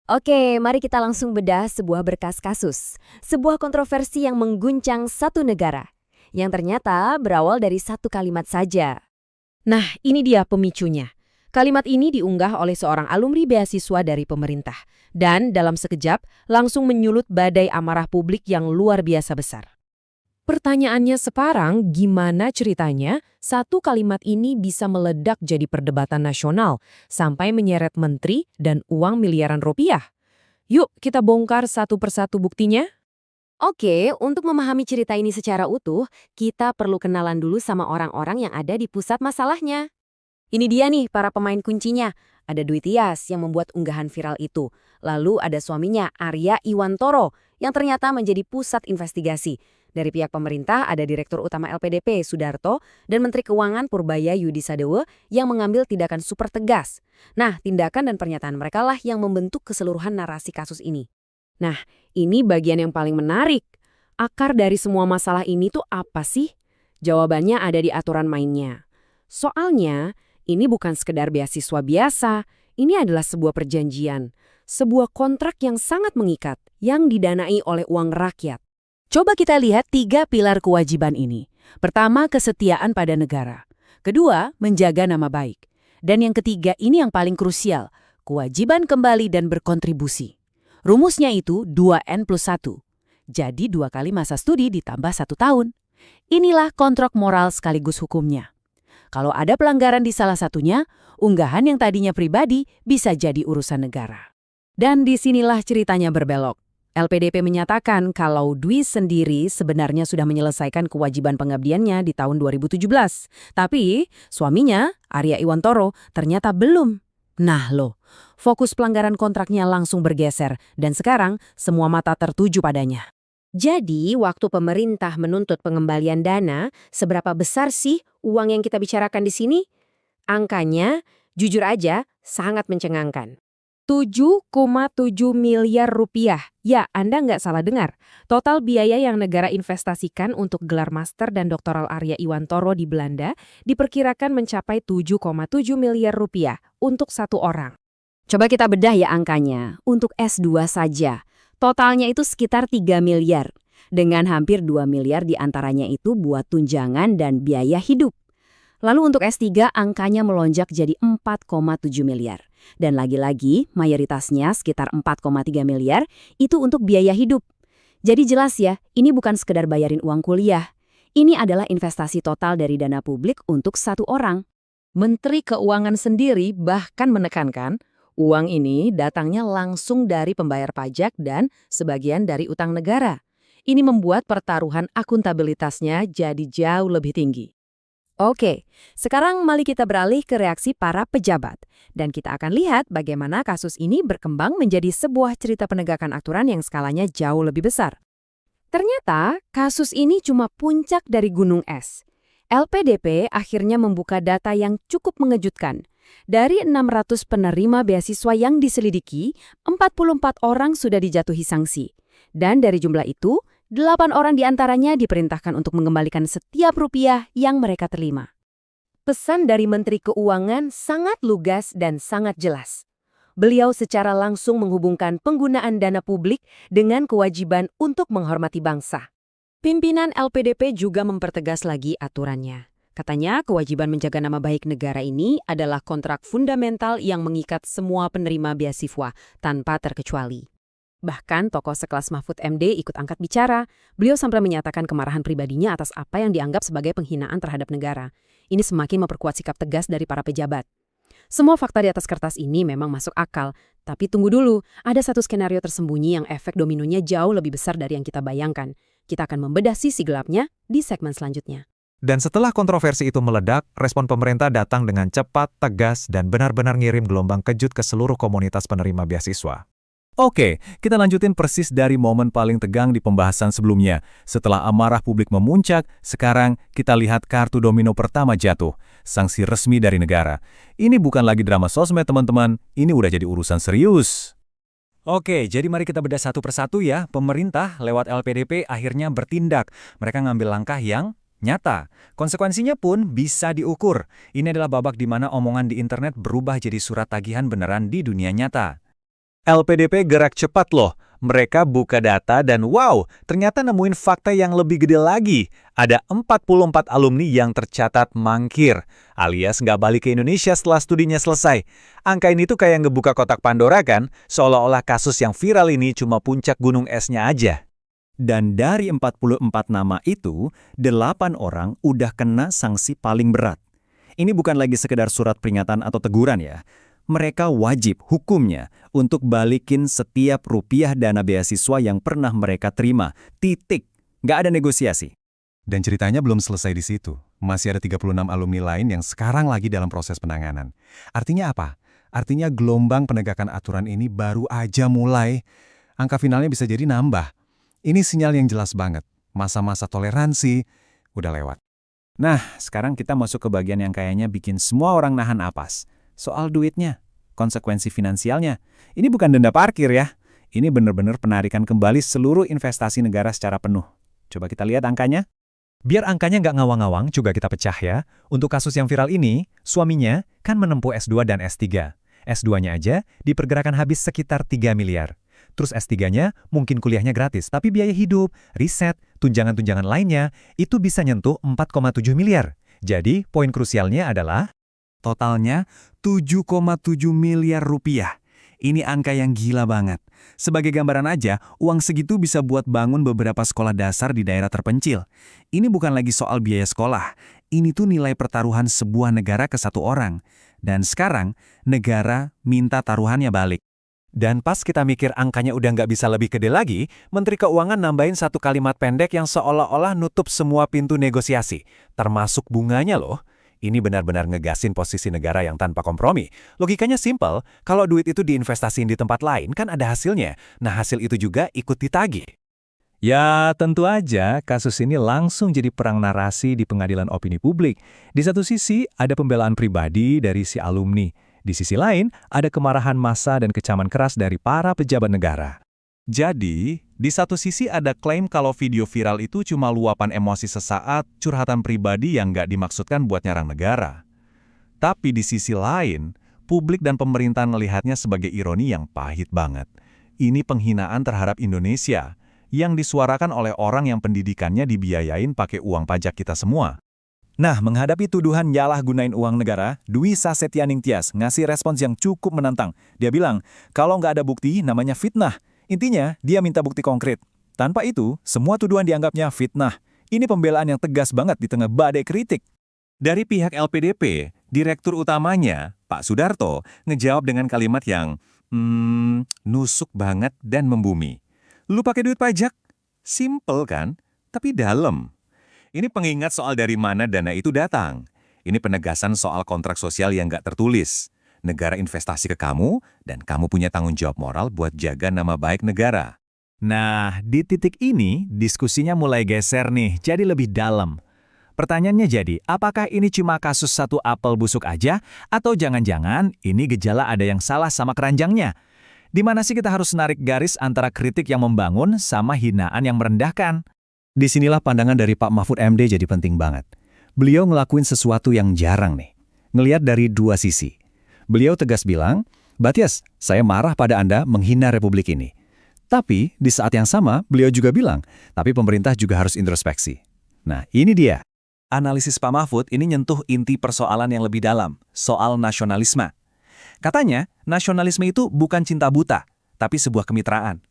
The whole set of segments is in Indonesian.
Oke, mari kita langsung bedah sebuah berkas kasus. Sebuah kontroversi yang mengguncang satu negara. Yang ternyata berawal dari satu kalimat saja. Nah, ini dia pemicunya. Kalimat ini diunggah oleh seorang alumni beasiswa dari pemerintah. Dan dalam sekejap, langsung menyulut badai amarah publik yang luar biasa besar. Pertanyaannya sekarang, gimana ceritanya satu kalimat ini bisa meledak jadi perdebatan nasional sampai menyeret menteri dan uang miliaran rupiah? Yuk, kita bongkar satu persatu buktinya. Oke, untuk memahami cerita ini secara utuh, kita perlu kenalan dulu sama orang-orang yang ada di pusat masalahnya. Ini dia nih para pemain kuncinya. Ada Dwi Tias yang membuat unggahan viral itu. Lalu ada suaminya, Arya Iwantoro, yang ternyata menjadi pusat investigasi. Dari pihak pemerintah ada Direktur Utama LPDP, Sudarto, dan Menteri Keuangan Purbaya Yudi Sadewo yang mengambil tindakan super tegas. Nah, tindakan dan pernyataan mereka lah yang membentuk keseluruhan narasi kasus ini. Nah, ini bagian yang paling menarik. Akar dari semua masalah ini tuh apa sih? Jawabannya ada di aturan mainnya. Soalnya, ini bukan sekedar beasiswa biasa, ini adalah sebuah perjanjian. Sebuah kontrak yang sangat mengikat, yang didanai oleh uang rakyat. Coba kita lihat 3 pilar kewajiban ini. Pertama, kesetiaan pada negara. Kedua, menjaga nama baik. Dan yang ketiga, ini yang paling krusial, kewajiban kembali dan berkontribusi. Rumusnya itu 2N+1. Jadi 2 kali masa studi ditambah 1 tahun. Inilah kontrak moral sekaligus hukumnya. Kalau ada pelanggaran di salah satunya, unggahan yang tadinya pribadi bisa jadi urusan negara. Dan disinilah ceritanya berbelok. LPDP menyatakan kalau Dwi sendiri sebenarnya sudah menyelesaikan kewajiban pengabdiannya di tahun 2017. Tapi suaminya, Arya Iwantoro, ternyata belum. Nah loh, fokus pelanggaran kontraknya langsung bergeser dan sekarang semua mata tertuju padanya. Jadi, waktu pemerintah menuntut pengembalian dana, seberapa besar sih uang yang kita bicarakan di sini? Angkanya, jujur aja, sangat mencengangkan. 7,7 miliar rupiah. Ya, Anda nggak salah dengar. Total biaya yang negara investasikan untuk gelar master dan doktoral Arya Iwantoro di Belanda diperkirakan mencapai 7,7 miliar rupiah untuk satu orang. Coba kita bedah ya angkanya. Untuk S2 saja, totalnya itu sekitar 3 miliar. Dengan hampir 2 miliar diantaranya itu buat tunjangan dan biaya hidup. Lalu untuk S3 angkanya melonjak jadi 4,7 miliar. Dan lagi-lagi mayoritasnya sekitar 4,3 miliar itu untuk biaya hidup. Jadi jelas ya, ini bukan sekedar bayarin uang kuliah. Ini adalah investasi total dari dana publik untuk satu orang. Menteri Keuangan sendiri bahkan menekankan uang ini datangnya langsung dari pembayar pajak dan sebagian dari utang negara. Ini membuat pertaruhan akuntabilitasnya jadi jauh lebih tinggi. Oke, sekarang mari kita beralih ke reaksi para pejabat. Dan kita akan lihat bagaimana kasus ini berkembang menjadi sebuah cerita penegakan aturan yang skalanya jauh lebih besar. Ternyata, kasus ini cuma puncak dari gunung es. LPDP akhirnya membuka data yang cukup mengejutkan. Dari 600 penerima beasiswa yang diselidiki, 44 orang sudah dijatuhi sanksi. Dan dari jumlah itu, 8 orang diantaranya diperintahkan untuk mengembalikan setiap rupiah yang mereka terima. Pesan dari Menteri Keuangan sangat lugas dan sangat jelas. Beliau secara langsung menghubungkan penggunaan dana publik dengan kewajiban untuk menghormati bangsa. Pimpinan LPDP juga mempertegas lagi aturannya. Katanya kewajiban menjaga nama baik negara ini adalah kontrak fundamental yang mengikat semua penerima beasiswa tanpa terkecuali. Bahkan tokoh sekelas Mahfud MD ikut angkat bicara. Beliau sampai menyatakan kemarahan pribadinya atas apa yang dianggap sebagai penghinaan terhadap negara. Ini semakin memperkuat sikap tegas dari para pejabat. Semua fakta di atas kertas ini memang masuk akal. Tapi tunggu dulu, ada satu skenario tersembunyi yang efek dominonya jauh lebih besar dari yang kita bayangkan. Kita akan membedah sisi gelapnya di segmen selanjutnya. Dan setelah kontroversi itu meledak, respon pemerintah datang dengan cepat, tegas, dan benar-benar ngirim gelombang kejut ke seluruh komunitas penerima beasiswa. Oke, kita lanjutin persis dari momen paling tegang di pembahasan sebelumnya. Setelah amarah publik memuncak, sekarang kita lihat kartu domino pertama jatuh, sanksi resmi dari negara. Ini bukan lagi drama sosmed teman-teman, ini udah jadi urusan serius. Oke, jadi mari kita bedah satu persatu ya. Pemerintah lewat LPDP akhirnya bertindak. Mereka ngambil langkah yang nyata. Konsekuensinya pun bisa diukur. Ini adalah babak di mana omongan di internet berubah jadi surat tagihan beneran di dunia nyata. LPDP gerak cepat loh. Mereka buka data dan wow, ternyata nemuin fakta yang lebih gede lagi. Ada 44 alumni yang tercatat mangkir, alias nggak balik ke Indonesia setelah studinya selesai. Angka ini tuh kayak ngebuka kotak Pandora kan, seolah-olah kasus yang viral ini cuma puncak gunung esnya aja. Dan dari 44 nama itu, 8 orang udah kena sanksi paling berat. Ini bukan lagi sekedar surat peringatan atau teguran ya. Mereka wajib hukumnya untuk balikin setiap rupiah dana beasiswa yang pernah mereka terima. Titik. Nggak ada negosiasi. Dan ceritanya belum selesai di situ. Masih ada 36 alumni lain yang sekarang lagi dalam proses penanganan. Artinya apa? Artinya gelombang penegakan aturan ini baru aja mulai. Angka finalnya bisa jadi nambah. Ini sinyal yang jelas banget. Masa-masa toleransi udah lewat. Nah, sekarang kita masuk ke bagian yang kayaknya bikin semua orang nahan napas. Soal duitnya, konsekuensi finansialnya. Ini bukan denda parkir ya. Ini benar-benar penarikan kembali seluruh investasi negara secara penuh. Coba kita lihat angkanya. Biar angkanya nggak ngawang-ngawang juga kita pecah ya. Untuk kasus yang viral ini, suaminya kan menempuh S2 dan S3. S2-nya aja diperkirakan habis sekitar 3 miliar. Terus S3-nya mungkin kuliahnya gratis, tapi biaya hidup, riset, tunjangan-tunjangan lainnya itu bisa nyentuh 4,7 miliar. Jadi, poin krusialnya adalah Totalnya 7,7 miliar rupiah. Ini angka yang gila banget. Sebagai gambaran aja, uang segitu bisa buat bangun beberapa sekolah dasar di daerah terpencil. Ini bukan lagi soal biaya sekolah. Ini tuh nilai pertaruhan sebuah negara ke satu orang. Dan sekarang, negara minta taruhannya balik. Dan pas kita mikir angkanya udah nggak bisa lebih gede lagi, Menteri Keuangan nambahin satu kalimat pendek yang seolah-olah nutup semua pintu negosiasi, termasuk bunganya loh. Ini benar-benar ngegasin posisi negara yang tanpa kompromi. Logikanya simpel, kalau duit itu diinvestasiin di tempat lain kan ada hasilnya. Nah hasil itu juga ikut ditagih. Ya, tentu aja kasus ini langsung jadi perang narasi di pengadilan opini publik. Di satu sisi, ada pembelaan pribadi dari si alumni. Di sisi lain, ada kemarahan massa dan kecaman keras dari para pejabat negara. Jadi, di satu sisi ada klaim kalau video viral itu cuma luapan emosi sesaat, curhatan pribadi yang nggak dimaksudkan buat nyerang negara. Tapi di sisi lain, publik dan pemerintah melihatnya sebagai ironi yang pahit banget. Ini penghinaan terhadap Indonesia, yang disuarakan oleh orang yang pendidikannya dibiayain pakai uang pajak kita semua. Nah, menghadapi tuduhan nyalah gunain uang negara, Dwi Sasetyaning Tias ngasih respons yang cukup menantang. Dia bilang, kalau nggak ada bukti, namanya fitnah. Intinya, dia minta bukti konkret. Tanpa itu, semua tuduhan dianggapnya fitnah. Ini pembelaan yang tegas banget di tengah badai kritik. Dari pihak LPDP, Direktur utamanya, Pak Sudarto, ngejawab dengan kalimat yang nusuk banget dan membumi. Lu pakai duit pajak? Simple kan? Tapi dalam. Ini pengingat soal dari mana dana itu datang. Ini penegasan soal kontrak sosial yang nggak tertulis. Negara investasi ke kamu, dan kamu punya tanggung jawab moral buat jaga nama baik negara. Nah, di titik ini, diskusinya mulai geser nih, jadi lebih dalam. Pertanyaannya jadi, apakah ini cuma kasus satu apel busuk aja, atau jangan-jangan ini gejala ada yang salah sama keranjangnya? Di mana sih kita harus narik garis antara kritik yang membangun sama hinaan yang merendahkan? Disinilah pandangan dari Pak Mahfud MD jadi penting banget. Beliau ngelakuin sesuatu yang jarang nih. Ngelihat dari dua sisi. Beliau tegas bilang, Batias, saya marah pada Anda menghina Republik ini. Tapi di saat yang sama, beliau juga bilang, tapi pemerintah juga harus introspeksi. Nah, ini dia. Analisis Pak Mahfud ini nyentuh inti persoalan yang lebih dalam, soal nasionalisme. Katanya, nasionalisme itu bukan cinta buta, tapi sebuah kemitraan.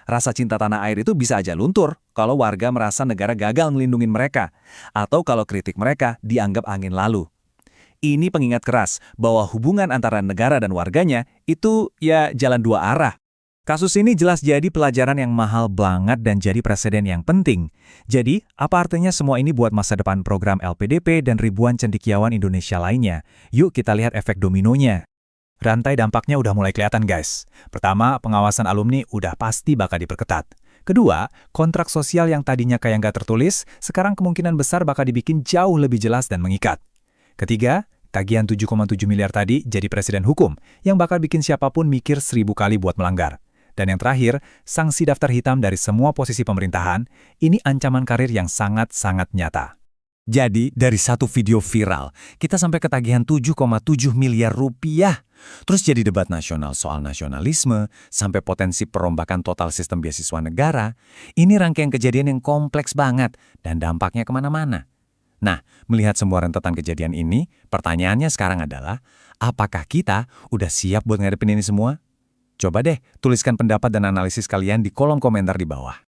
Rasa cinta tanah air itu bisa aja luntur kalau warga merasa negara gagal ngelindungin mereka, atau kalau kritik mereka dianggap angin lalu. Ini pengingat keras bahwa hubungan antara negara dan warganya itu ya jalan dua arah. Kasus ini jelas jadi pelajaran yang mahal banget dan jadi presiden yang penting. Jadi, apa artinya semua ini buat masa depan program LPDP dan ribuan cendekiawan Indonesia lainnya? Yuk kita lihat efek dominonya. Rantai dampaknya udah mulai kelihatan guys. Pertama, pengawasan alumni udah pasti bakal diperketat. Kedua, kontrak sosial yang tadinya kayak nggak tertulis, sekarang kemungkinan besar bakal dibikin jauh lebih jelas dan mengikat. Ketiga, tagihan 7,7 miliar tadi jadi presiden hukum yang bakal bikin siapapun mikir 1000 kali buat melanggar. Dan yang terakhir, sanksi daftar hitam dari semua posisi pemerintahan, ini ancaman karir yang sangat-sangat nyata. Jadi, dari satu video viral, kita sampai ketagihan 7,7 miliar rupiah. Terus jadi debat nasional soal nasionalisme, sampai potensi perombakan total sistem beasiswa negara. Ini rangkaian kejadian yang kompleks banget, dan dampaknya kemana-mana. Nah, melihat semua rentetan kejadian ini, pertanyaannya sekarang adalah, apakah kita udah siap buat ngadepin ini semua? Coba deh, tuliskan pendapat dan analisis kalian di kolom komentar di bawah.